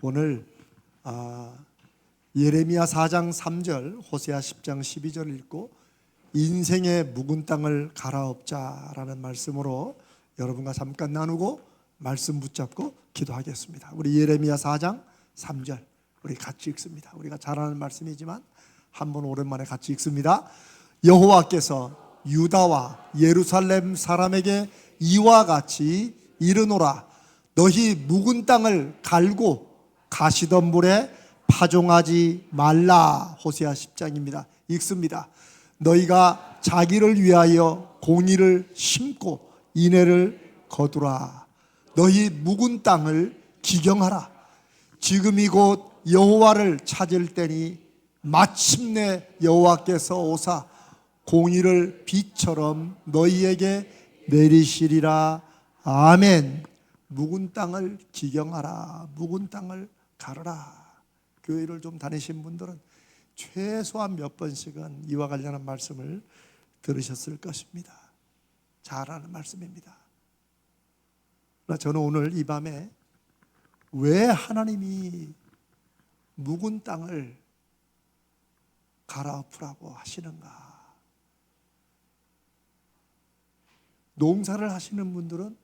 오늘 예레미야 4장 3절, 호세아 10장 12절을 읽고 인생의 묵은 땅을 갈아엎자라는 말씀으로 여러분과 잠깐 나누고 말씀 붙잡고 기도하겠습니다. 우리 예레미야 4장 3절 우리 같이 읽습니다. 우리가 잘 아는 말씀이지만 한번 오랜만에 같이 읽습니다. 여호와께서 유다와 예루살렘 사람에게 이와 같이 이르노라. 너희 묵은 땅을 갈고 가시던 물에 파종하지 말라. 호세아 10장입니다. 읽습니다. 너희가 자기를 위하여 공의를 심고 인애를 거두라. 너희 묵은 땅을 기경하라. 지금이 곧 여호와를 찾을 때니 마침내 여호와께서 오사 공의를 비처럼 너희에게 내리시리라. 아멘. 묵은 땅을 기경하라. 묵은 땅을 가르라. 교회를 좀 다니신 분들은 최소한 몇 번씩은 이와 관련한 말씀을 들으셨을 것입니다. 잘 아는 말씀입니다. 그러나 저는 오늘 이 밤에 왜 하나님이 묵은 땅을 갈아엎으라고 하시는가? 농사를 하시는 분들은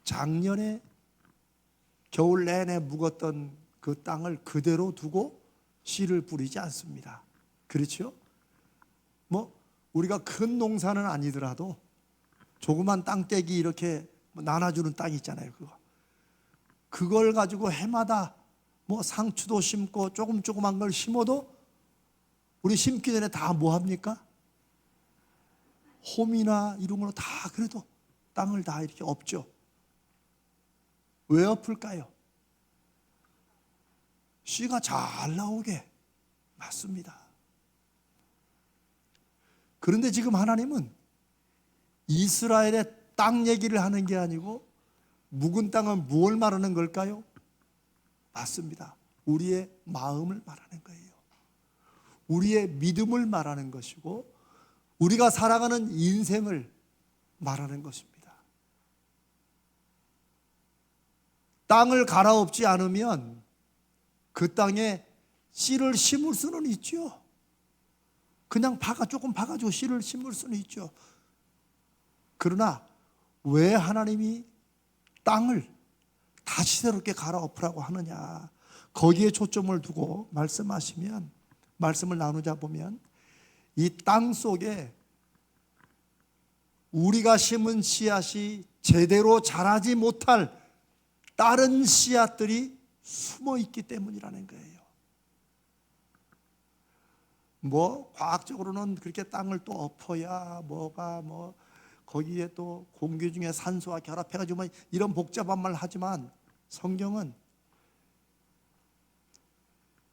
작년에 겨울 내내 묵었던 그 땅을 그대로 두고 씨를 뿌리지 않습니다. 그렇죠? 우리가 큰 농사는 아니더라도 조그만 땅떼기 이렇게 나눠주는 땅 있잖아요. 그걸 가지고 해마다 상추도 심고 조그만 걸 심어도 우리 심기 전에 다 뭐 합니까? 홈이나 이런 걸로 다 그래도 땅을 다 이렇게 엎죠. 왜 엎을까요? 씨가 잘 나오게. 맞습니다. 그런데 지금 하나님은 이스라엘의 땅 얘기를 하는 게 아니고 묵은 땅은 무엇을 말하는 걸까요? 맞습니다. 우리의 마음을 말하는 거예요. 우리의 믿음을 말하는 것이고 우리가 살아가는 인생을 말하는 것입니다. 땅을 갈아엎지 않으면 그 땅에 씨를 심을 수는 있죠. 그냥 조금 파가지고 씨를 심을 수는 있죠. 그러나 왜 하나님이 땅을 다시 새롭게 갈아엎으라고 하느냐? 거기에 초점을 두고 말씀을 나누자 보면 이 땅 속에 우리가 심은 씨앗이 제대로 자라지 못할 다른 씨앗들이 숨어 있기 때문이라는 거예요. 과학적으로는 그렇게 땅을 또 엎어야 거기에 또 공기 중에 산소와 결합해가지고 이런 복잡한 말 하지만 성경은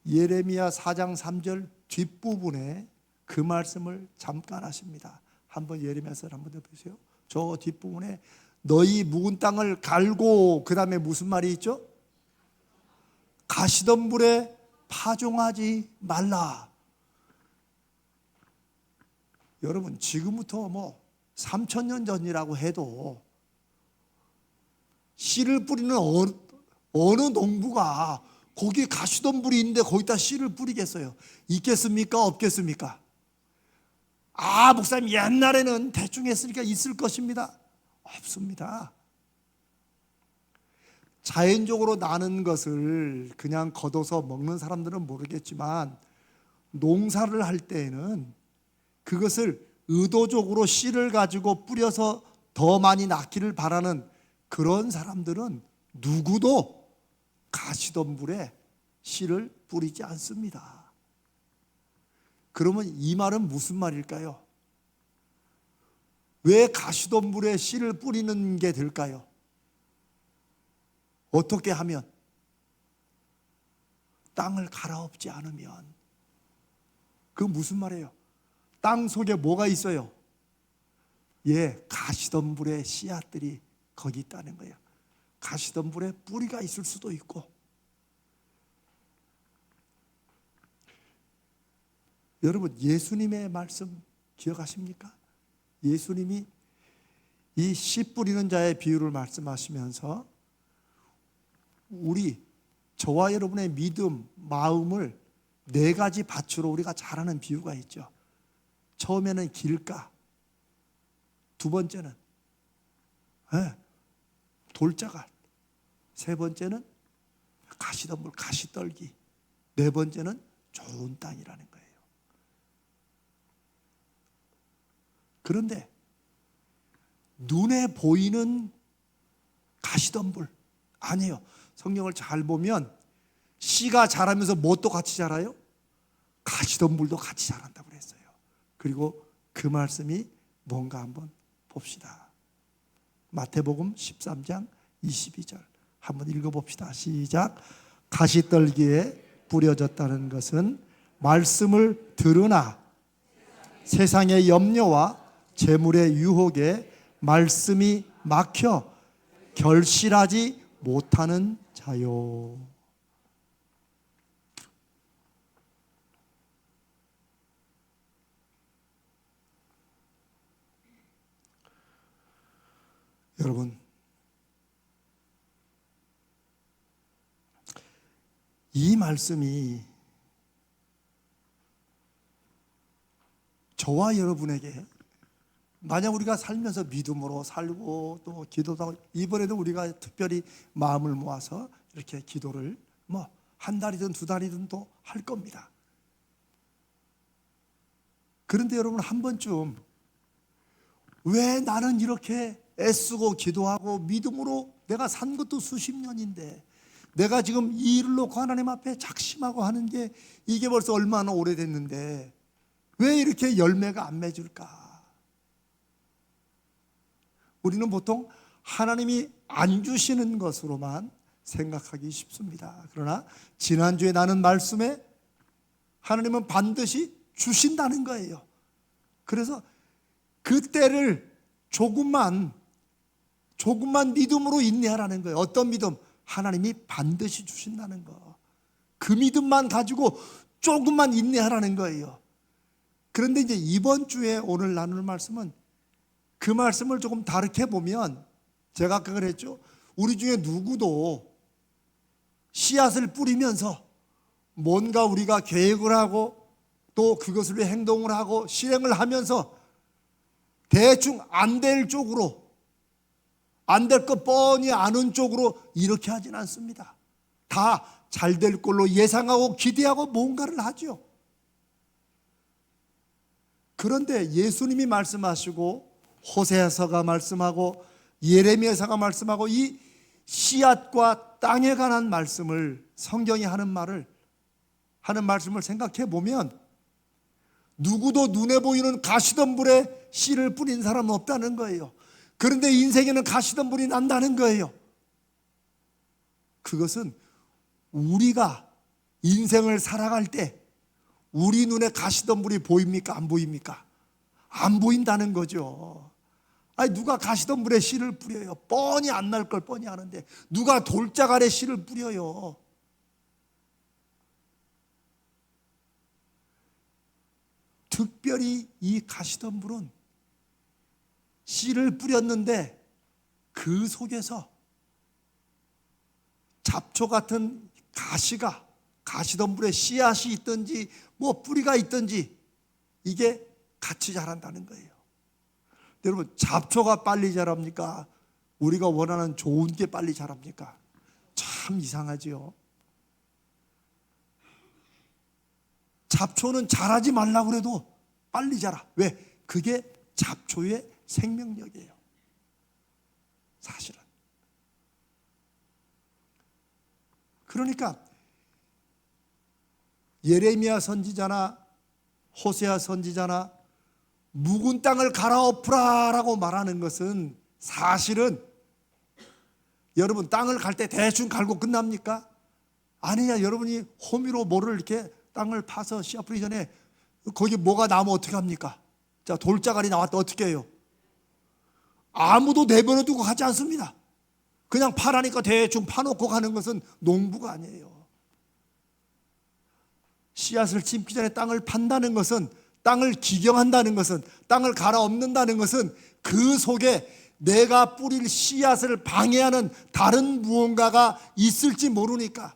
예레미야 4장 3절 뒷부분에 그 말씀을 잠깐 하십니다. 한번 예레미야서를 한번 더 보세요. 저 뒷부분에 너희 묵은 땅을 갈고 그 다음에 무슨 말이 있죠? 가시던 물에 파종하지 말라. 여러분 지금부터 3,000년 전이라고 해도 씨를 뿌리는 어느 농부가 거기에 가시던 물이 있는데 거기다 씨를 뿌리겠어요? 있겠습니까? 없겠습니까? 목사님 옛날에는 대충 했으니까 있을 것입니다. 없습니다. 자연적으로 나는 것을 그냥 걷어서 먹는 사람들은 모르겠지만 농사를 할 때에는 그것을 의도적으로 씨를 가지고 뿌려서 더 많이 낳기를 바라는 그런 사람들은 누구도 가시던 물에 씨를 뿌리지 않습니다. 그러면 이 말은 무슨 말일까요? 왜 가시던 물에 씨를 뿌리는 게 될까요? 어떻게 하면? 땅을 갈아엎지 않으면. 그건 무슨 말이에요? 땅 속에 뭐가 있어요? 가시던 물에 씨앗들이 거기 있다는 거예요. 가시던 물에 뿌리가 있을 수도 있고. 여러분 예수님의 말씀 기억하십니까? 예수님이 이 씨 뿌리는 자의 비유를 말씀하시면서 우리 저와 여러분의 믿음, 마음을 네 가지 밭으로 우리가 잘 하는 비유가 있죠. 처음에는 길가, 두 번째는 돌자갈, 세 번째는 가시덤불, 가시떨기, 네 번째는 좋은 땅이라는 거예요. 그런데 눈에 보이는 가시덤불 아니에요. 성경을 잘 보면 씨가 자라면서 뭣도 같이 자라요? 가시덤불도 같이 자란다고 그랬어요. 그리고 그 말씀이 뭔가 한번 봅시다. 마태복음 13장 22절 한번 읽어봅시다. 시작. 가시떨기에 뿌려졌다는 것은 말씀을 들으나 세상의 염려와 재물의 유혹에 말씀이 막혀 결실하지 못하는 자요. 여러분, 이 말씀이 저와 여러분에게 만약 우리가 살면서 믿음으로 살고 또 기도도 하고, 이번에도 우리가 특별히 마음을 모아서 이렇게 기도를 한 달이든 두 달이든 또 할 겁니다. 그런데 여러분, 한 번쯤 왜 나는 이렇게 애쓰고 기도하고 믿음으로 내가 산 것도 수십 년인데 내가 지금 이 일을 놓고 하나님 앞에 작심하고 하는 게 이게 벌써 얼마나 오래됐는데 왜 이렇게 열매가 안 맺을까? 우리는 보통 하나님이 안 주시는 것으로만 생각하기 쉽습니다. 그러나 지난주에 나눈 말씀에 하나님은 반드시 주신다는 거예요. 그래서 그때를 조금만 믿음으로 인내하라는 거예요. 어떤 믿음? 하나님이 반드시 주신다는 거. 그 믿음만 가지고 조금만 인내하라는 거예요. 그런데 이제 이번 주에 오늘 나눌 말씀은 그 말씀을 조금 다르게 보면, 제가 아까 그랬죠. 우리 중에 누구도 씨앗을 뿌리면서 뭔가 우리가 계획을 하고 또 그것을 위해 행동을 하고 실행을 하면서 대충 안 될 쪽으로, 안 될 것 뻔히 아는 쪽으로 이렇게 하진 않습니다. 다 잘 될 걸로 예상하고 기대하고 뭔가를 하죠. 그런데 예수님이 말씀하시고 호세아서가 말씀하고 예레미야서가 말씀하고 이 씨앗과 땅에 관한 말씀을, 성경이 하는 말씀을 생각해 보면 누구도 눈에 보이는 가시덤불에 씨를 뿌린 사람은 없다는 거예요. 그런데 인생에는 가시덤불이 난다는 거예요. 그것은 우리가 인생을 살아갈 때 우리 눈에 가시덤불이 보입니까? 안 보입니까? 안 보인다는 거죠. 아니, 누가 가시덤불에 씨를 뿌려요? 뻔히 안 날 걸 뻔히 아는데 누가 돌자갈에 씨를 뿌려요? 특별히 이 가시덤불은 씨를 뿌렸는데 그 속에서 잡초 같은 가시덤불에 씨앗이 있든지 뿌리가 있든지 이게 같이 자란다는 거예요. 여러분, 잡초가 빨리 자랍니까? 우리가 원하는 좋은 게 빨리 자랍니까? 참 이상하지요. 잡초는 자라지 말라고 해도 빨리 자라. 왜? 그게 잡초의 생명력이에요. 사실은. 그러니까 예레미야 선지자나 호세아 선지자나 묵은 땅을 갈아엎으라라고 말하는 것은 사실은, 여러분, 땅을 갈 때 대충 갈고 끝납니까? 아니냐. 여러분이 호미로 모를 이렇게 땅을 파서 씨앗 뿌리기 전에 거기 뭐가 나면 어떻게 합니까? 자, 돌자갈이 나왔다 어떻게 해요? 아무도 내버려 두고 가지 않습니다. 그냥 파라니까 대충 파놓고 가는 것은 농부가 아니에요. 씨앗을 심기 전에 땅을 판다는 것은, 땅을 기경한다는 것은, 땅을 갈아엎는다는 것은 그 속에 내가 뿌릴 씨앗을 방해하는 다른 무언가가 있을지 모르니까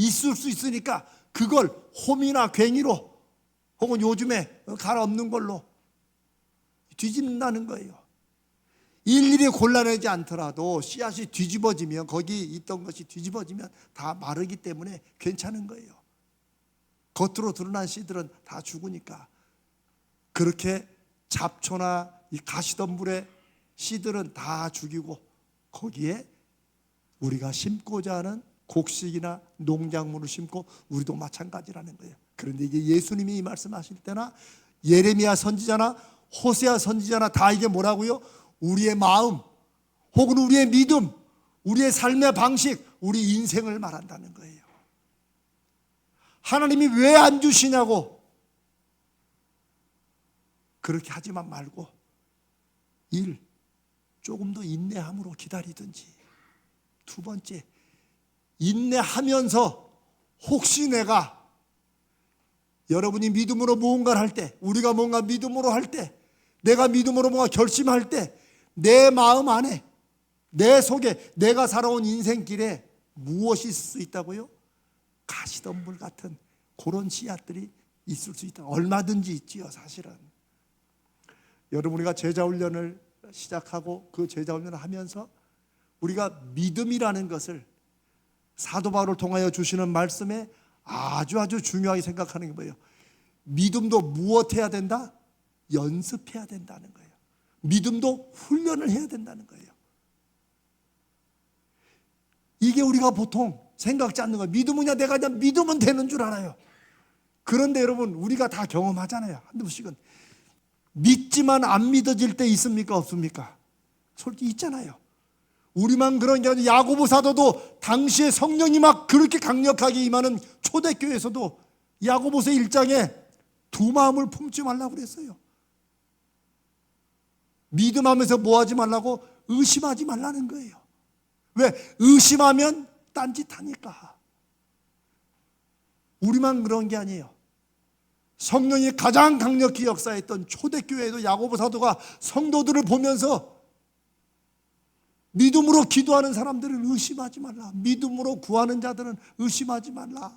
있을 수 있으니까 그걸 홈이나 괭이로 혹은 요즘에 갈아엎는 걸로 뒤집는다는 거예요. 일일이 골라내지 않더라도 씨앗이 뒤집어지면, 거기 있던 것이 뒤집어지면 다 마르기 때문에 괜찮은 거예요. 겉으로 드러난 씨들은 다 죽으니까. 그렇게 잡초나 이 가시덤불의 씨들은 다 죽이고, 거기에 우리가 심고자 하는 곡식이나 농작물을 심고, 우리도 마찬가지라는 거예요. 그런데 이게 예수님이 이 말씀하실 때나 예레미야 선지자나 호세아 선지자나 다 이게 뭐라고요? 우리의 마음 혹은 우리의 믿음, 우리의 삶의 방식, 우리 인생을 말한다는 거예요. 하나님이 왜 안 주시냐고 그렇게 하지만 말고 조금 더 인내함으로 기다리든지. 두 번째, 인내하면서 혹시 여러분이 믿음으로 무언가를 할 때, 우리가 뭔가 믿음으로 할 때, 내가 믿음으로 뭔가 결심할 때, 내 마음 안에, 내 속에, 내가 살아온 인생길에 무엇이 있을 수 있다고요? 가시덤불 같은 그런 씨앗들이 있을 수 있다. 얼마든지 있지요, 사실은. 여러분, 우리가 제자훈련을 시작하고 그 제자훈련을 하면서 우리가 믿음이라는 것을 사도 바울을 통하여 주시는 말씀에 아주 중요하게 생각하는 게 뭐예요? 믿음도 무엇해야 된다? 연습해야 된다는 거예요. 믿음도 훈련을 해야 된다는 거예요. 이게 우리가 보통 생각지 않는 거예요. 믿음은 그냥 내가 그냥 믿으면 되는 줄 알아요. 그런데 여러분, 우리가 다 경험하잖아요. 한두 번씩은. 믿지만 안 믿어질 때 있습니까? 없습니까? 솔직히 있잖아요. 우리만 그런 게 아니라 야고보 사도도 당시에 성령이 막 그렇게 강력하게 임하는 초대교회에서도 야고보서 1장에 두 마음을 품지 말라고 그랬어요. 믿음하면서 뭐 하지 말라고? 의심하지 말라는 거예요. 왜? 의심하면 딴짓하니까. 우리만 그런 게 아니에요. 성령이 가장 강력히 역사했던 초대교회에도 야고보 사도가 성도들을 보면서 믿음으로 기도하는 사람들은 의심하지 말라. 믿음으로 구하는 자들은 의심하지 말라.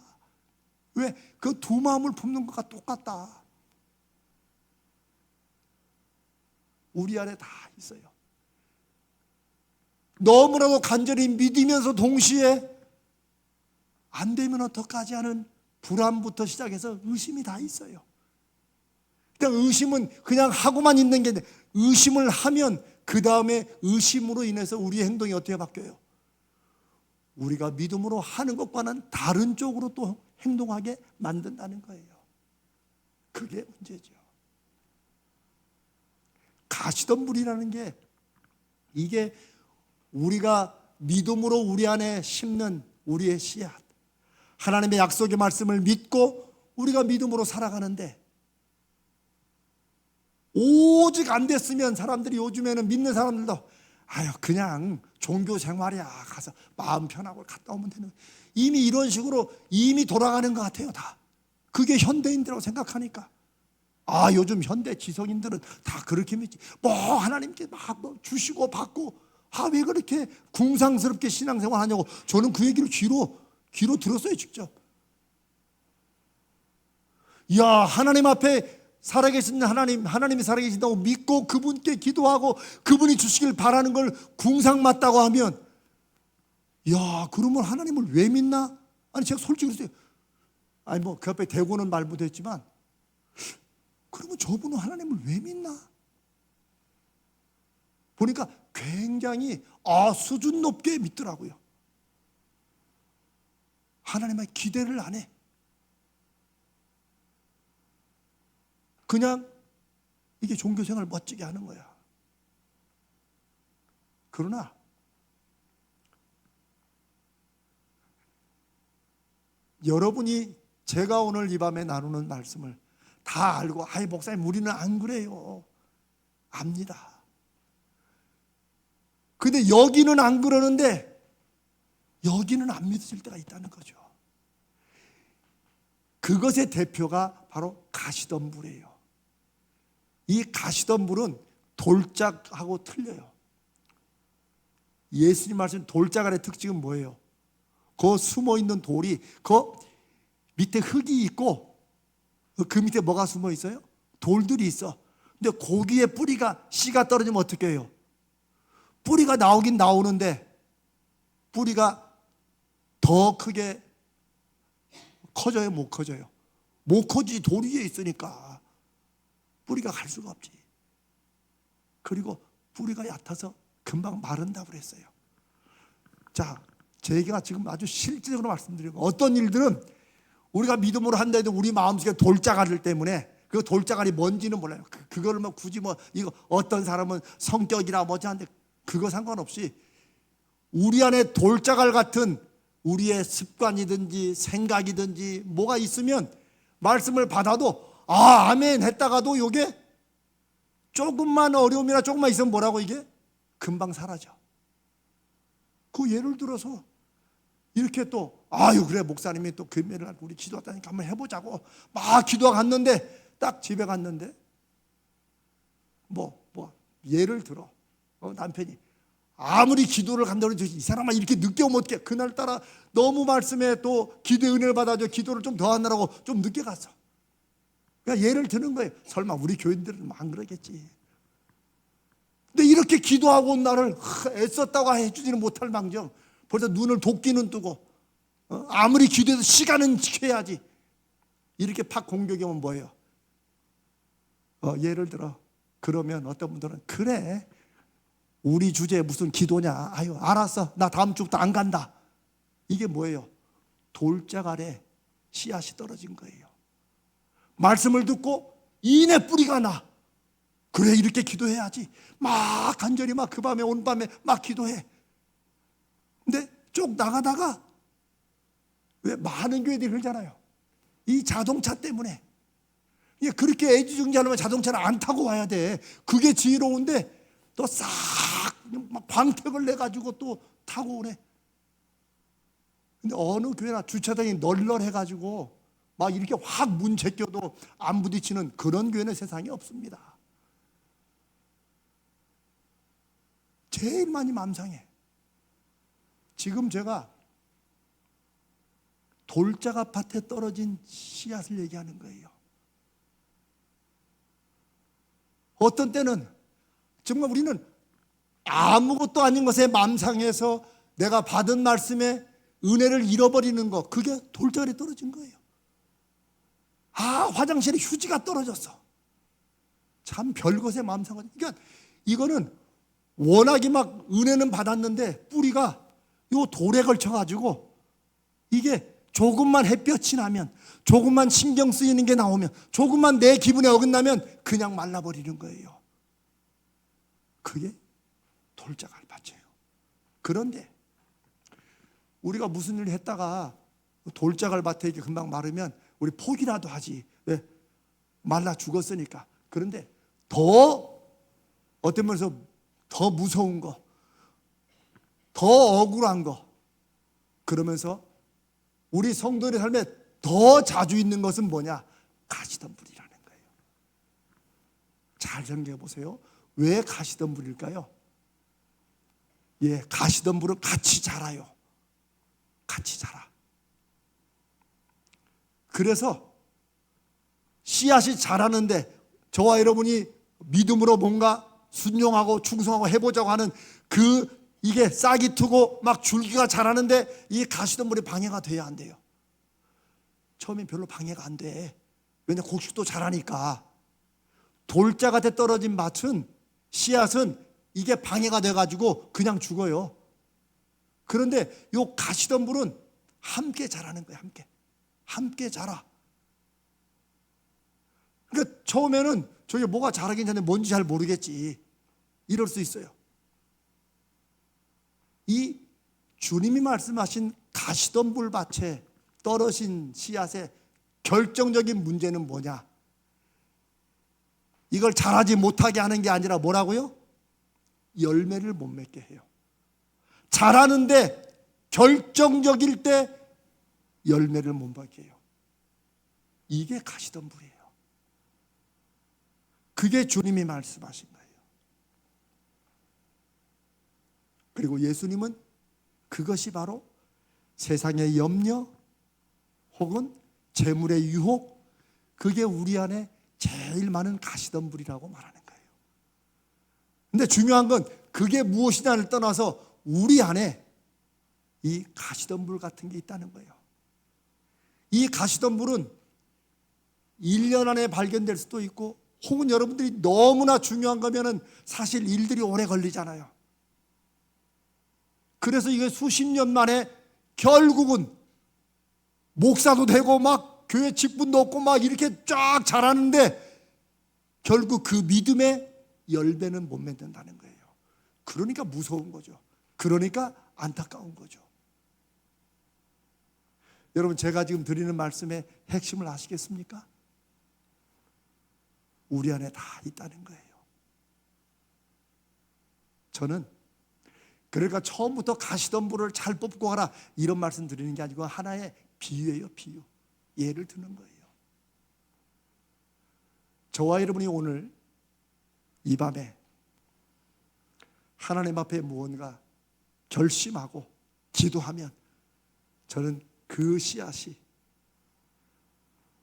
왜? 그 두 마음을 품는 것과 똑같다. 우리 안에 다 있어요. 너무나도 간절히 믿으면서 동시에 안 되면 어떡하지 하는 불안부터 시작해서 의심이 다 있어요. 그냥 의심은 그냥 하고만 있는 게 아니라 의심을 하면 그 다음에 의심으로 인해서 우리의 행동이 어떻게 바뀌어요? 우리가 믿음으로 하는 것과는 다른 쪽으로 또 행동하게 만든다는 거예요. 그게 문제죠. 가시덤불이라는 게 이게 우리가 믿음으로 우리 안에 심는 우리의 씨앗, 하나님의 약속의 말씀을 믿고 우리가 믿음으로 살아가는데 오직 안 됐으면 사람들이 요즘에는 믿는 사람들도 그냥 종교 생활이야, 가서 마음 편하고 갔다 오면 되는, 이미 이런 식으로 이미 돌아가는 것 같아요. 다 그게 현대인들이라고 생각하니까 요즘 현대 지성인들은 다 그렇게 믿지. 하나님께 막 주시고 받고 왜 그렇게 궁상스럽게 신앙생활 하냐고. 저는 그 얘기를 귀로 들었어요, 직접. 하나님 앞에 살아계신 하나님이 살아계신다고 믿고 그분께 기도하고 그분이 주시길 바라는 걸 궁상 맞다고 하면, 그러면 하나님을 왜 믿나? 제가 솔직히 그랬어요. 그 앞에 대고는 말 못했지만, 그러면 저분은 하나님을 왜 믿나? 보니까 굉장히 수준 높게 믿더라고요. 하나님의 기대를 안 해. 그냥 이게 종교생활을 멋지게 하는 거야. 그러나 여러분이 제가 오늘 이 밤에 나누는 말씀을 다 알고 목사님 우리는 안 그래요. 압니다. 근데 여기는 안 그러는데 여기는 안 믿어질 때가 있다는 거죠. 그것의 대표가 바로 가시덤불이에요. 이 가시덤불은 돌짝하고 틀려요. 예수님 말씀 돌짝 안의 특징은 뭐예요? 그 숨어 있는 돌이 그 밑에 흙이 있고 그 밑에 뭐가 숨어 있어요? 돌들이 있어. 근데 고기의 뿌리가 씨가 떨어지면 어떻게 해요? 뿌리가 나오긴 나오는데 뿌리가 더 크게 커져요? 못 커져요? 못 커지지. 돌 위에 있으니까 뿌리가 갈 수가 없지. 그리고 뿌리가 얕아서 금방 마른다고 그랬어요. 자, 제가 지금 아주 실질적으로 말씀드리고, 어떤 일들은 우리가 믿음으로 한다 해도 우리 마음속에 돌자갈 때문에 그 돌자갈이 뭔지는 몰라요. 그거를 뭐 굳이 뭐 이거 어떤 사람은 성격이나 뭐지 하는데 그거 상관없이 우리 안에 돌자갈 같은 우리의 습관이든지 생각이든지 뭐가 있으면 말씀을 받아도 아멘 했다가도 요게 조금만 어려움이나 조금만 있으면 뭐라고 이게 금방 사라져. 그 예를 들어서 이렇게 또 그래 목사님이 또 금요일을 하고 우리 기도하다니까 한번 해보자고 막 기도하고 갔는데 딱 집에 갔는데 뭐 예를 들어 남편이 아무리 기도를 간다고 해도 이 사람만 이렇게 늦게 오면 어떡해. 그날따라 너무 말씀에 또 기도의 은혜를 받아줘 기도를 좀 더 하느라고 좀 늦게 갔어. 그러니까 예를 드는 거예요. 설마 우리 교인들은 안 그러겠지. 근데 이렇게 기도하고 온 나를 애썼다고 해주지는 못할 망정 벌써 눈을 도끼는 뜨고 아무리 기도해도 시간은 지켜야지. 이렇게 팍 공격이 오면 뭐예요? 예를 들어 그러면 어떤 분들은 그래 우리 주제에 무슨 기도냐. 아유 알았어 나 다음 주부터 안 간다. 이게 뭐예요? 돌자갈에 씨앗이 떨어진 거예요. 말씀을 듣고 이내 뿌리가 나. 그래 이렇게 기도해야지. 막 간절히 막 그 밤에 온 밤에 막 기도해. 근데 쭉 나가다가 왜 많은 교회들이 그러잖아요. 이 자동차 때문에 그렇게 애지중지하려면 자동차를 안 타고 와야 돼. 그게 지혜로운데 또 싹 광택을 내가지고 또 타고 오네. 근데 어느 교회나 주차장이 널널해가지고 막 이렇게 확 문 제껴도 안 부딪히는 그런 교회는 세상에 없습니다. 제일 많이 맘상해. 지금 제가 돌자가 밭에 떨어진 씨앗을 얘기하는 거예요. 어떤 때는 정말 우리는 아무것도 아닌 것에 맘상해서 내가 받은 말씀에 은혜를 잃어버리는 것, 그게 돌자갈에 떨어진 거예요. 화장실에 휴지가 떨어졌어. 참 별것에 맘상하지. 그러니까 이거는 워낙에 막 은혜는 받았는데 뿌리가 요 돌에 걸쳐가지고 이게 조금만 햇볕이 나면, 조금만 신경 쓰이는 게 나오면, 조금만 내 기분에 어긋나면 그냥 말라버리는 거예요. 그게 돌자갈 밭이에요. 그런데 우리가 무슨 일을 했다가 돌자갈 밭에 이렇게 금방 마르면 우리 포기라도 하지. 왜? 말라 죽었으니까. 그런데 더 어떤 면에서 더 무서운 거, 더 억울한 거, 그러면서 우리 성도의 삶에 더 자주 있는 것은 뭐냐? 가시덤불이라는 거예요. 잘 생각해 보세요. 왜 가시덤불일까요? 가시덤불은 같이 자라요. 같이 자라. 그래서 씨앗이 자라는데 저와 여러분이 믿음으로 뭔가 순종하고 충성하고 해보자고 하는 이게 싹이 트고 막 줄기가 자라는데 이 가시덤불이 방해가 돼야 안 돼요. 처음엔 별로 방해가 안 돼. 왜냐면 곡식도 자라니까. 돌자밭에 떨어진 밭은 씨앗은 이게 방해가 돼가지고 그냥 죽어요. 그런데 이 가시덤불은 함께 자라는 거예요. 함께 자라. 그러니까 처음에는 저게 뭐가 자라긴 전에 뭔지 잘 모르겠지. 이럴 수 있어요. 이 주님이 말씀하신 가시덤불 밭에 떨어진 씨앗의 결정적인 문제는 뭐냐? 이걸 자라지 못하게 하는 게 아니라 뭐라고요? 열매를 못 맺게 해요. 자라는데 결정적일 때 열매를 못 맺게 해요. 이게 가시덤불이에요. 그게 주님이 말씀하신 거예요. 그리고 예수님은 그것이 바로 세상의 염려 혹은 재물의 유혹, 그게 우리 안에 제일 많은 가시덤불이라고 말하는 거예요. 근데 중요한 건 그게 무엇이냐를 떠나서 우리 안에 이 가시덤불 같은 게 있다는 거예요. 이 가시덤불은 1년 안에 발견될 수도 있고, 혹은 여러분들이 너무나 중요한 거면은 사실 일들이 오래 걸리잖아요. 그래서 이게 수십 년 만에 결국은 목사도 되고 막 교회 직분도 얻고 막 이렇게 쫙 자라는데 결국 그 믿음의 열매는 못 맺는다는 거예요. 그러니까 무서운 거죠. 그러니까 안타까운 거죠. 여러분, 제가 지금 드리는 말씀의 핵심을 아시겠습니까? 우리 안에 다 있다는 거예요. 저는 그러니까 처음부터 가시덤불을 잘 뽑고 가라 이런 말씀 드리는 게 아니고 하나의 비유예요. 비유. 예를 드는 거예요. 저와 여러분이 오늘 이 밤에 하나님 앞에 무언가 결심하고 기도하면 저는 그 씨앗이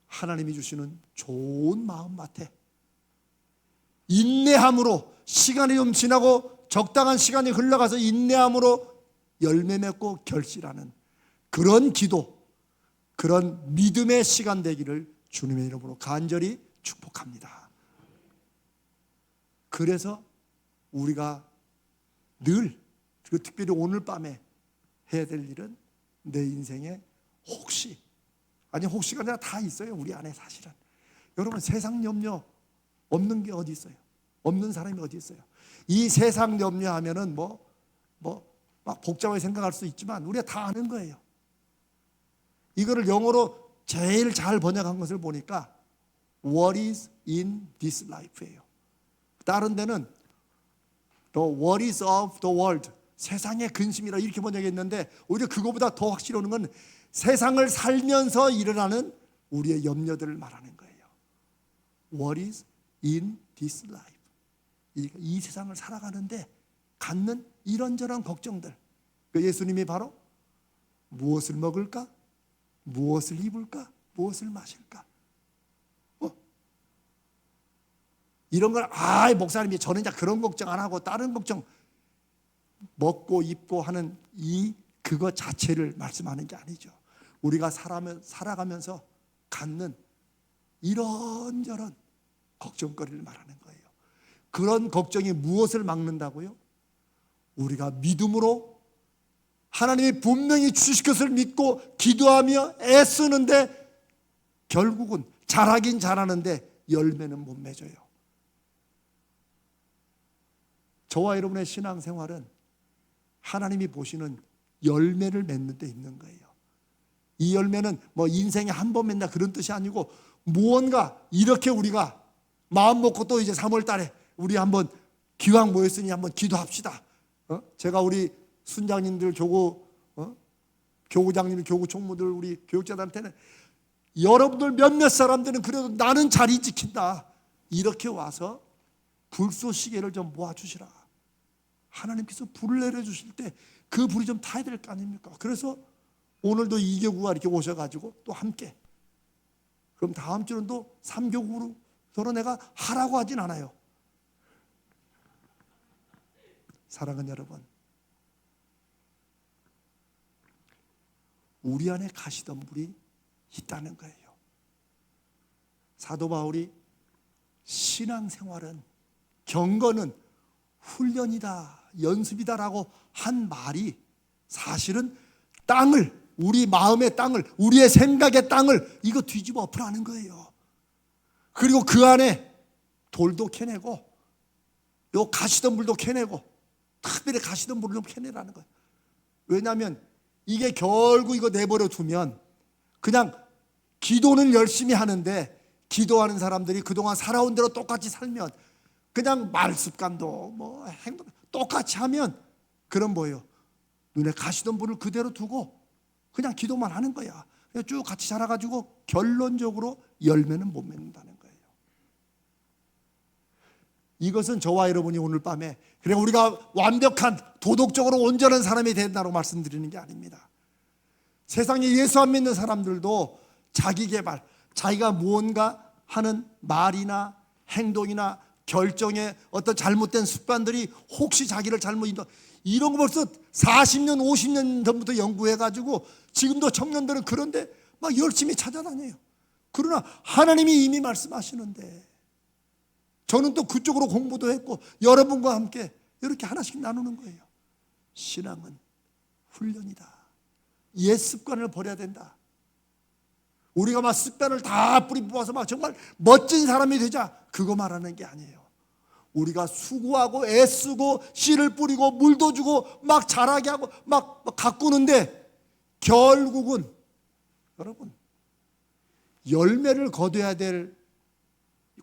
하나님이 주시는 좋은 마음밭에 인내함으로, 시간이 좀 지나고 적당한 시간이 흘러가서 인내함으로 열매 맺고 결실하는 그런 기도, 그런 믿음의 시간 되기를 주님의 이름으로 간절히 축복합니다. 그래서 우리가 늘, 특별히 오늘 밤에 해야 될 일은 내 인생에 혹시가 아니라 다 있어요. 우리 안에 사실은. 여러분, 세상 염려 없는 게 어디 있어요? 없는 사람이 어디 있어요? 이 세상 염려하면은 막 복잡하게 생각할 수 있지만 우리가 다 아는 거예요. 이거를 영어로 제일 잘 번역한 것을 보니까 What is in this life예요. 다른 데는 The worries of the world, 세상의 근심이라 이렇게 번역했는데 오히려 그거보다 더 확실히 오는 건 세상을 살면서 일어나는 우리의 염려들을 말하는 거예요. What is in this life? 이 세상을 살아가는데 갖는 이런저런 걱정들. 예수님이 바로 무엇을 먹을까? 무엇을 입을까? 무엇을 마실까? 이런 걸 목사님이 저는 이제 그런 걱정 안 하고 다른 걱정, 먹고 입고 하는 그거 자체를 말씀하는 게 아니죠. 우리가 살아가면서 갖는 이런저런 걱정거리를 말하는 거예요. 그런 걱정이 무엇을 막는다고요? 우리가 믿음으로 하나님이 분명히 주실 것을 믿고 기도하며 애쓰는데 결국은 잘하긴 잘하는데 열매는 못 맺어요. 저와 여러분의 신앙생활은 하나님이 보시는 열매를 맺는 데 있는 거예요. 이 열매는 인생에 한 번 맺나 그런 뜻이 아니고 무언가 이렇게 우리가 마음 먹고 또 이제 3월 달에 우리 한번 기왕 모였으니 한번 기도합시다. 제가 우리 순장님들, 교구장님, 교구 총무들, 우리 교육자들한테는 여러분들 몇몇 사람들은 그래도 나는 자리 지킨다. 이렇게 와서 불쏘시개를 좀 모아주시라. 하나님께서 불을 내려주실 때 그 불이 좀 타야 될 거 아닙니까? 그래서 오늘도 2교구가 이렇게 오셔가지고 또 함께, 그럼 다음 주는 또 3교구로 서로 내가 하라고 하진 않아요. 사랑하는 여러분, 우리 안에 가시덤불이 있다는 거예요. 사도 바울이 신앙생활은, 경건은 훈련이다, 연습이다라고 한 말이 사실은 우리 마음의 땅을, 우리의 생각의 땅을 이거 뒤집어 엎으라는 거예요. 그리고 그 안에 돌도 캐내고 요 가시덤불도 캐내고, 특별히 가시덤불을 좀 캐내라는 거예요. 왜냐하면 이게 결국 이거 내버려 두면 그냥 기도는 열심히 하는데, 기도하는 사람들이 그동안 살아온 대로 똑같이 살면, 그냥 말 습관도 행동 똑같이 하면, 그럼 뭐예요? 눈에 가시덤불을 그대로 두고 그냥 기도만 하는 거야. 쭉 같이 자라가지고 결론적으로 열매는 못 맺는다는 거예요. 이것은 저와 여러분이 오늘 밤에 우리가 완벽한 도덕적으로 온전한 사람이 된다고 말씀드리는 게 아닙니다. 세상에 예수 안 믿는 사람들도 자기 개발, 자기가 무언가 하는 말이나 행동이나 결정에 어떤 잘못된 습관들이 혹시 자기를 잘못 인도, 이런 거 벌써 40년 50년 전부터 연구해가지고 지금도 청년들은 그런데 막 열심히 찾아다녀요. 그러나 하나님이 이미 말씀하시는데, 저는 또 그쪽으로 공부도 했고 여러분과 함께 이렇게 하나씩 나누는 거예요. 신앙은 훈련이다. 옛 습관을 버려야 된다. 우리가 막 습관을 다 뿌리 뽑아서 막 정말 멋진 사람이 되자, 그거 말하는 게 아니에요. 우리가 수고하고 애쓰고 씨를 뿌리고 물도 주고 막 자라게 하고 막 가꾸는데 결국은 여러분 열매를 거둬야 될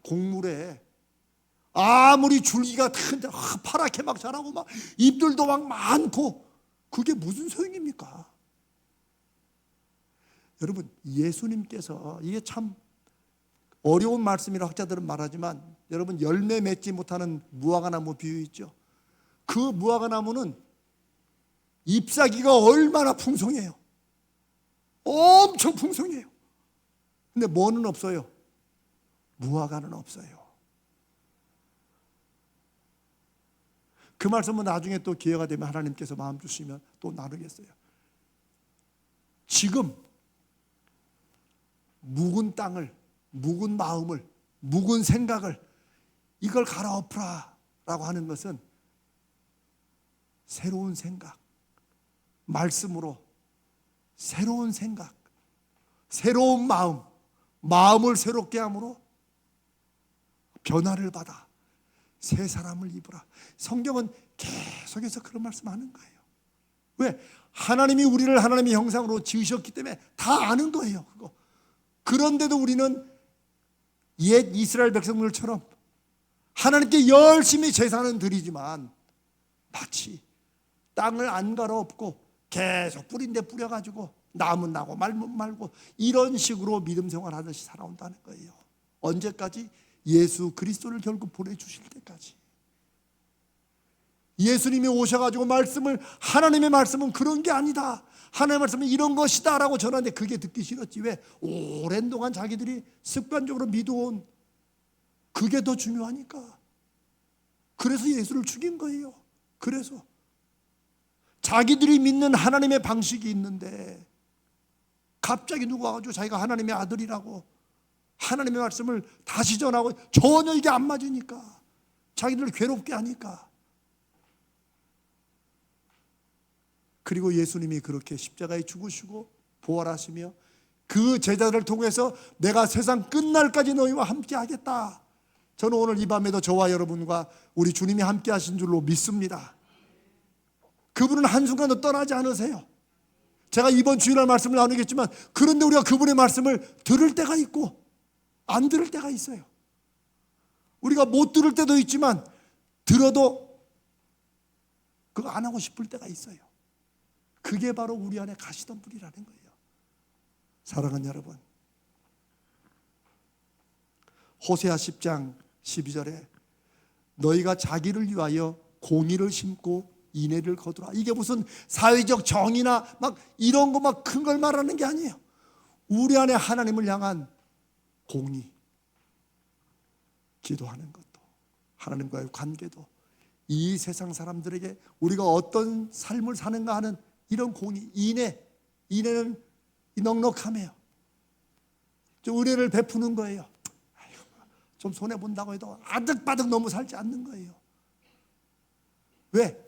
곡물에 아무리 줄기가 큰데 파랗게 막 자라고 막 잎들도 막 많고 그게 무슨 소용입니까? 여러분, 예수님께서, 이게 참 어려운 말씀이라 학자들은 말하지만, 여러분 열매 맺지 못하는 무화과나무 비유 있죠. 그 무화과나무는 잎사귀가 얼마나 풍성해요. 엄청 풍성해요. 근데 뭐는 없어요? 무화과는 없어요. 그 말씀은 나중에 또 기회가 되면 하나님께서 마음 주시면 또 나누겠어요. 지금 묵은 땅을, 묵은 마음을, 묵은 생각을 이걸 갈아엎으라 라고 하는 것은 새로운 생각, 말씀으로 새로운 생각, 새로운 마음, 마음을 새롭게 함으로 변화를 받아 새 사람을 입으라. 성경은 계속해서 그런 말씀하는 거예요. 왜? 하나님이 우리를 하나님의 형상으로 지으셨기 때문에 다 아는 거예요. 그거. 그런데도 우리는 옛 이스라엘 백성들처럼 하나님께 열심히 제사는 드리지만 마치 땅을 안 갈아엎고 계속 뿌린 데 뿌려가지고 나무 나고 말면 말고 이런 식으로 믿음 생활하듯이 살아온다는 거예요. 언제까지? 예수 그리스도를 결국 보내주실 때까지. 예수님이 오셔가지고 말씀을, 하나님의 말씀은 그런 게 아니다, 하나님의 말씀은 이런 것이다 라고 전하는데 그게 듣기 싫었지. 왜? 오랜 동안 자기들이 습관적으로 믿어온 그게 더 중요하니까. 그래서 예수를 죽인 거예요. 그래서 자기들이 믿는 하나님의 방식이 있는데 갑자기 누가 와가지고 자기가 하나님의 아들이라고 하나님의 말씀을 다시 전하고 전혀 이게 안 맞으니까, 자기들을 괴롭게 하니까. 그리고 예수님이 그렇게 십자가에 죽으시고 부활하시며 그 제자들을 통해서 내가 세상 끝날까지 너희와 함께 하겠다. 저는 오늘 이 밤에도 저와 여러분과 우리 주님이 함께 하신 줄로 믿습니다. 그분은 한순간도 떠나지 않으세요. 제가 이번 주일날 말씀을 나누겠지만, 그런데 우리가 그분의 말씀을 들을 때가 있고 안 들을 때가 있어요. 우리가 못 들을 때도 있지만 들어도 그거 안 하고 싶을 때가 있어요. 그게 바로 우리 안에 가시던 분이라는 거예요. 사랑하는 여러분, 호세아 10장 12절에 너희가 자기를 위하여 공의를 심고 인애를 거두라. 이게 무슨 사회적 정의나 막 이런 거 막 큰 걸 말하는 게 아니에요. 우리 안에 하나님을 향한 공의, 기도하는 것도, 하나님과의 관계도, 이 세상 사람들에게 우리가 어떤 삶을 사는가 하는 이런 공의, 인애. 인애는 넉넉함이에요. 좀 은혜를 베푸는 거예요. 아이고, 좀 손해본다고 해도 아득바득 너무 살지 않는 거예요. 왜?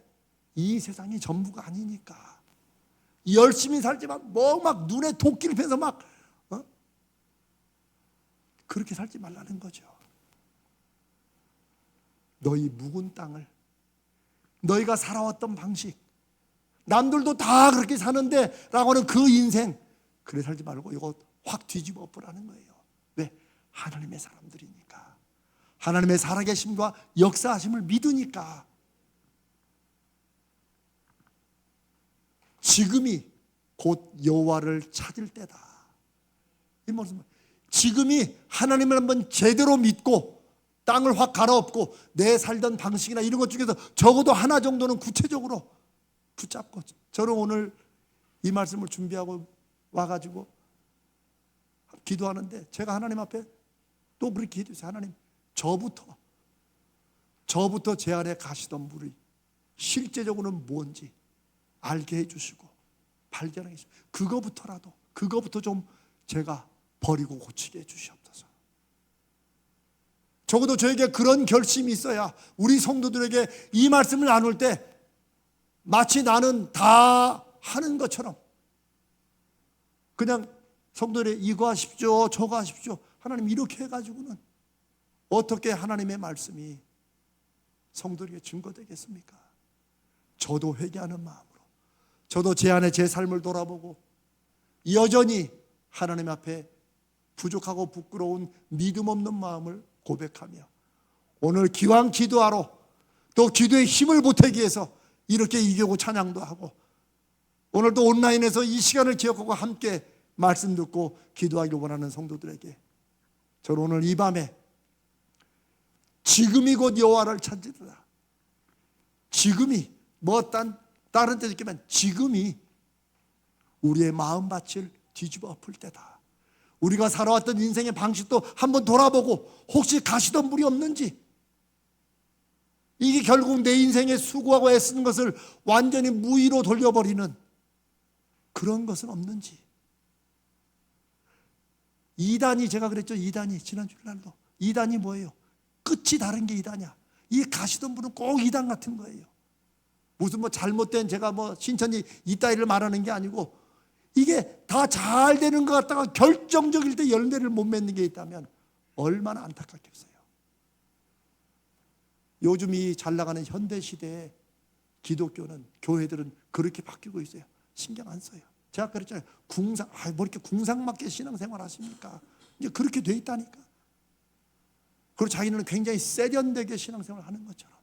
이 세상이 전부가 아니니까. 열심히 살지만 뭐 막 눈에 도끼를 패서 막 그렇게 살지 말라는 거죠. 너희 묵은 땅을, 너희가 살아왔던 방식, 남들도 다 그렇게 사는데 라고 하는 그 인생, 그래 살지 말고 이거 확 뒤집어 엎으라는 거예요. 왜? 하나님의 사람들이니까, 하나님의 살아계심과 역사하심을 믿으니까. 지금이 곧 여호와를 찾을 때다. 이 말씀, 지금이 하나님을 한번 제대로 믿고 땅을 확 갈아엎고 내 살던 방식이나 이런 것 중에서 적어도 하나 정도는 구체적으로 붙잡고. 저는 오늘 이 말씀을 준비하고 와가지고 기도하는데 제가 하나님 앞에 또 그렇게 기도했어요. 하나님, 저부터 제 안에 가시던 물이 실제적으로는 뭔지 알게 해주시고 발견하게 해주시고 그거부터 좀 제가 버리고 고치게 해주시옵소서. 적어도 저에게 그런 결심이 있어야 우리 성도들에게 이 말씀을 나눌 때 마치 나는 다 하는 것처럼 그냥 성도들이 이거 하십시오 저거 하십시오, 하나님 이렇게 해가지고는 어떻게 하나님의 말씀이 성도에게 증거되겠습니까? 저도 회개하는 마음으로, 저도 제 안에 제 삶을 돌아보고 여전히 하나님 앞에 부족하고 부끄러운 믿음 없는 마음을 고백하며 오늘 기왕 기도하러 또 기도의 힘을 보태기 위해서 이렇게 이교구 찬양도 하고 오늘도 온라인에서 이 시간을 기억하고 함께 말씀 듣고 기도하기를 원하는 성도들에게 저는 오늘 이 밤에 지금이 곧 여호와를 찾으리라. 지금이 다른 데 느끼면 지금이 우리의 마음밭을 뒤집어 엎을 때다. 우리가 살아왔던 인생의 방식도 한번 돌아보고 혹시 가시던 물이 없는지, 이게 결국 내 인생에 수고하고 애쓰는 것을 완전히 무의로 돌려버리는 그런 것은 없는지. 이단이, 제가 그랬죠, 이단이 지난 주일날도 이단이 뭐예요? 끝이 다른 게 이단이야. 이 가시던 분은 꼭 이단 같은 거예요. 무슨 잘못된 제가 신천지 이따위를 말하는 게 아니고 이게 다 잘 되는 것 같다가 결정적일 때 열매를 못 맺는 게 있다면 얼마나 안타깝겠어요. 요즘 이 잘 나가는 현대 시대에 기독교는, 교회들은 그렇게 바뀌고 있어요. 신경 안 써요. 제가 그랬잖아요. 뭐 이렇게 궁상맞게 신앙생활 하십니까? 이제 그렇게 돼 있다니까. 그리고 자기는 굉장히 세련되게 신앙생활 하는 것처럼.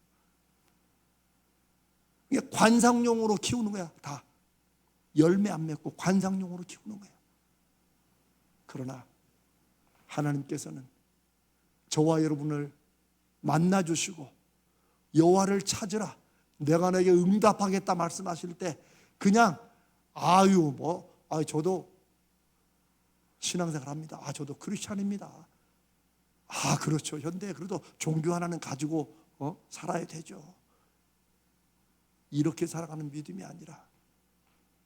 이게 관상용으로 키우는 거야. 다 열매 안 맺고 관상용으로 키우는 거야. 그러나 하나님께서는 저와 여러분을 만나주시고 여호와를 찾으라, 내가 너에게 응답하겠다 말씀하실 때 그냥 저도 신앙생활 합니다. 저도 크리스찬입니다. 그렇죠. 현대에 그래도 종교 하나는 가지고 살아야 되죠. 이렇게 살아가는 믿음이 아니라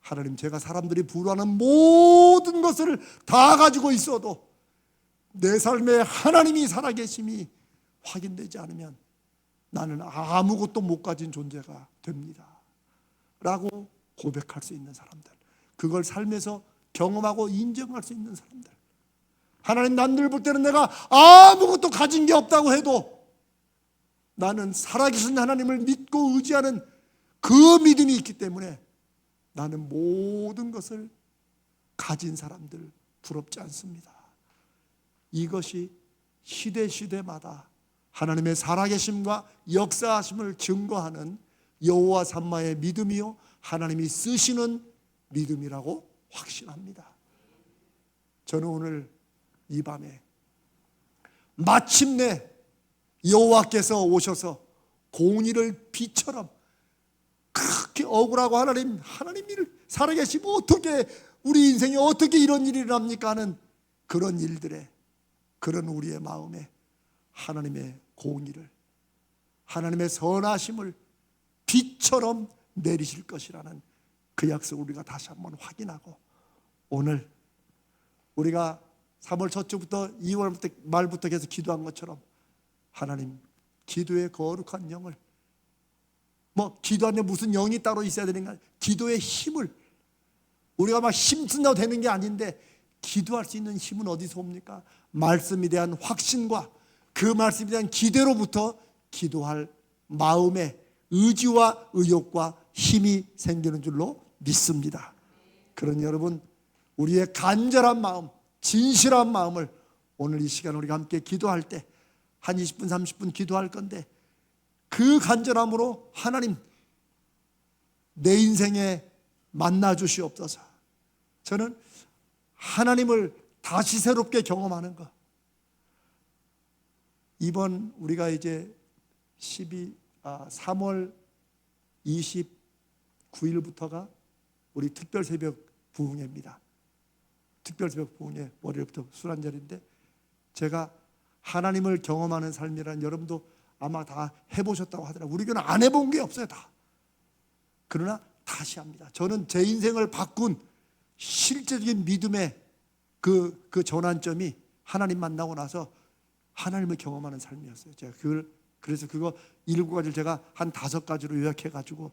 하나님, 제가 사람들이 부르는 모든 것을 다 가지고 있어도 내 삶에 하나님이 살아계심이 확인되지 않으면 나는 아무것도 못 가진 존재가 됩니다 라고 고백할 수 있는 사람들, 그걸 삶에서 경험하고 인정할 수 있는 사람들. 하나님, 남들 볼 때는 내가 아무것도 가진 게 없다고 해도 나는 살아계신 하나님을 믿고 의지하는 그 믿음이 있기 때문에 나는 모든 것을 가진 사람들 부럽지 않습니다. 이것이 시대마다 하나님의 살아계심과 역사하심을 증거하는 여호와 삼마의 믿음이요, 하나님이 쓰시는 믿음이라고 확신합니다. 저는 오늘 이 밤에 마침내 여호와께서 오셔서 공의를 비처럼 그렇게 억울하고 하나님 일 살아계시면 어떻게 우리 인생에 어떻게 이런 일이 일어납니까 하는 그런 일들에, 그런 우리의 마음에 하나님의 공의를, 하나님의 선하심을 비처럼 내리실 것이라는 그 약속을 우리가 다시 한번 확인하고, 오늘 우리가 3월 첫 주부터 2월 말부터 계속 기도한 것처럼 하나님, 기도의 거룩한 영을, 기도하는데 무슨 영이 따로 있어야 되는가, 기도의 힘을, 우리가 막 힘쓴다고 되는 게 아닌데 기도할 수 있는 힘은 어디서 옵니까? 말씀에 대한 확신과 그 말씀에 대한 기대로부터 기도할 마음의 의지와 의욕과 힘이 생기는 줄로 믿습니다. 그러니 여러분, 우리의 간절한 마음, 진실한 마음을 오늘 이 시간 우리가 함께 기도할 때 한 20분 30분 기도할 건데, 그 간절함으로 하나님, 내 인생에 만나 주시옵소서. 저는 하나님을 다시 새롭게 경험하는 것, 이번 우리가 이제 3월 29일부터가 우리 특별 새벽 부흥회입니다. 특별새벽 부흥회 월요일부터 술 한 잔인데 제가 하나님을 경험하는 삶이란 여러분도 아마 다 해보셨다고 하더라고요. 우리 교회는 안 해본 게 없어요 다. 그러나 다시 합니다. 저는 제 인생을 바꾼 실제적인 믿음의 그 전환점이 하나님 만나고 나서 하나님을 경험하는 삶이었어요. 제가 그래서 그거 7가지를 제가 한 5가지로 요약해가지고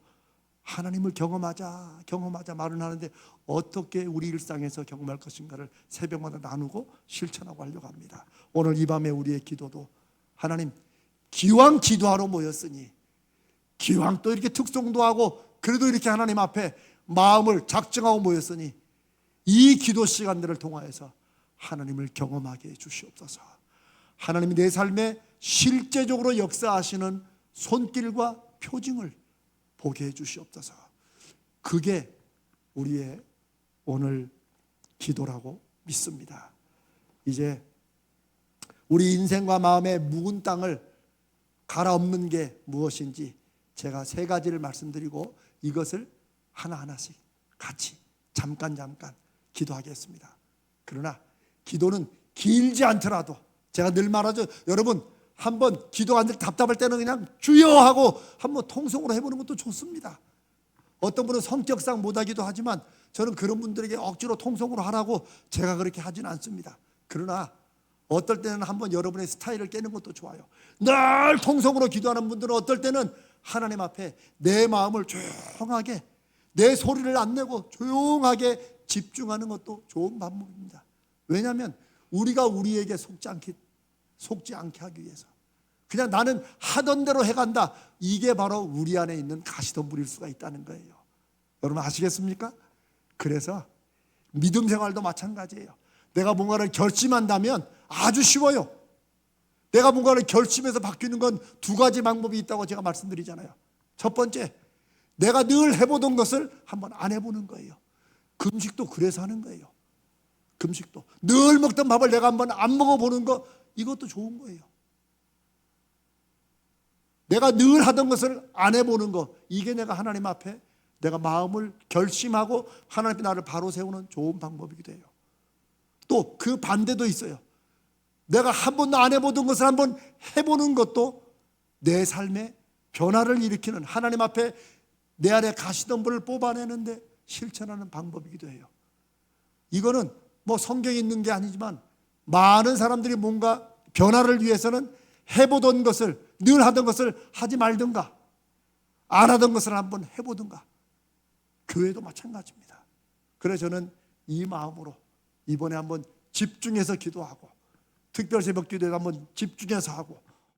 하나님을 경험하자 말은 하는데 어떻게 우리 일상에서 경험할 것인가를 새벽마다 나누고 실천하고 하려고 합니다. 오늘 이 밤에 우리의 기도도 하나님 기왕 기도하러 모였으니 기왕 또 이렇게 특송도 하고 그래도 이렇게 하나님 앞에 마음을 작정하고 모였으니 이 기도 시간들을 통하여서 하나님을 경험하게 해 주시옵소서. 하나님이 내 삶에 실제적으로 역사하시는 손길과 표징을 보게 해 주시옵소서. 그게 우리의 오늘 기도라고 믿습니다. 이제 우리 인생과 마음의 묵은 땅을 갈아엎는 게 무엇인지 제가 3가지를 말씀드리고 이것을 하나하나씩 같이 잠깐 기도하겠습니다. 그러나 기도는 길지 않더라도 제가 늘 말하죠. 여러분 한번 기도가 안 될 답답할 때는 그냥 주여 하고 한번 통성으로 해보는 것도 좋습니다. 어떤 분은 성격상 못하기도 하지만 저는 그런 분들에게 억지로 통성으로 하라고 제가 그렇게 하지는 않습니다. 그러나 어떨 때는 한번 여러분의 스타일을 깨는 것도 좋아요. 늘 통성으로 기도하는 분들은 어떨 때는 하나님 앞에 내 마음을 조용하게 내 소리를 안 내고 조용하게 집중하는 것도 좋은 방법입니다. 왜냐하면 우리가 우리에게 속지 않게 하기 위해서 그냥 나는 하던 대로 해간다. 이게 바로 우리 안에 있는 가시덤불일 수가 있다는 거예요. 여러분 아시겠습니까? 그래서 믿음 생활도 마찬가지예요. 내가 뭔가를 결심한다면 아주 쉬워요. 내가 뭔가를 결심해서 바뀌는 건 2가지 방법이 있다고 제가 말씀드리잖아요. 첫 번째, 내가 늘 해보던 것을 한번 안 해보는 거예요. 금식도 그래서 하는 거예요. 금식도 늘 먹던 밥을 내가 한번 안 먹어보는 거, 이것도 좋은 거예요. 내가 늘 하던 것을 안 해보는 거, 이게 내가 하나님 앞에 내가 마음을 결심하고 하나님 앞에 나를 바로 세우는 좋은 방법이기도 해요. 또 그 반대도 있어요. 내가 한 번도 안 해보던 것을 한번 해보는 것도 내 삶에 변화를 일으키는, 하나님 앞에 내 안에 가시덤불을 뽑아내는데 실천하는 방법이기도 해요. 이거는 뭐 성경에 있는 게 아니지만 많은 사람들이 뭔가 변화를 위해서는 해보던 것을, 늘 하던 것을 하지 말든가 안 하던 것을 한번 해보든가. 교회도 마찬가지입니다. 그래서 저는 이 마음으로 이번에 한번 집중해서 기도하고 특별 새벽 기도에 한번 집중해서 하고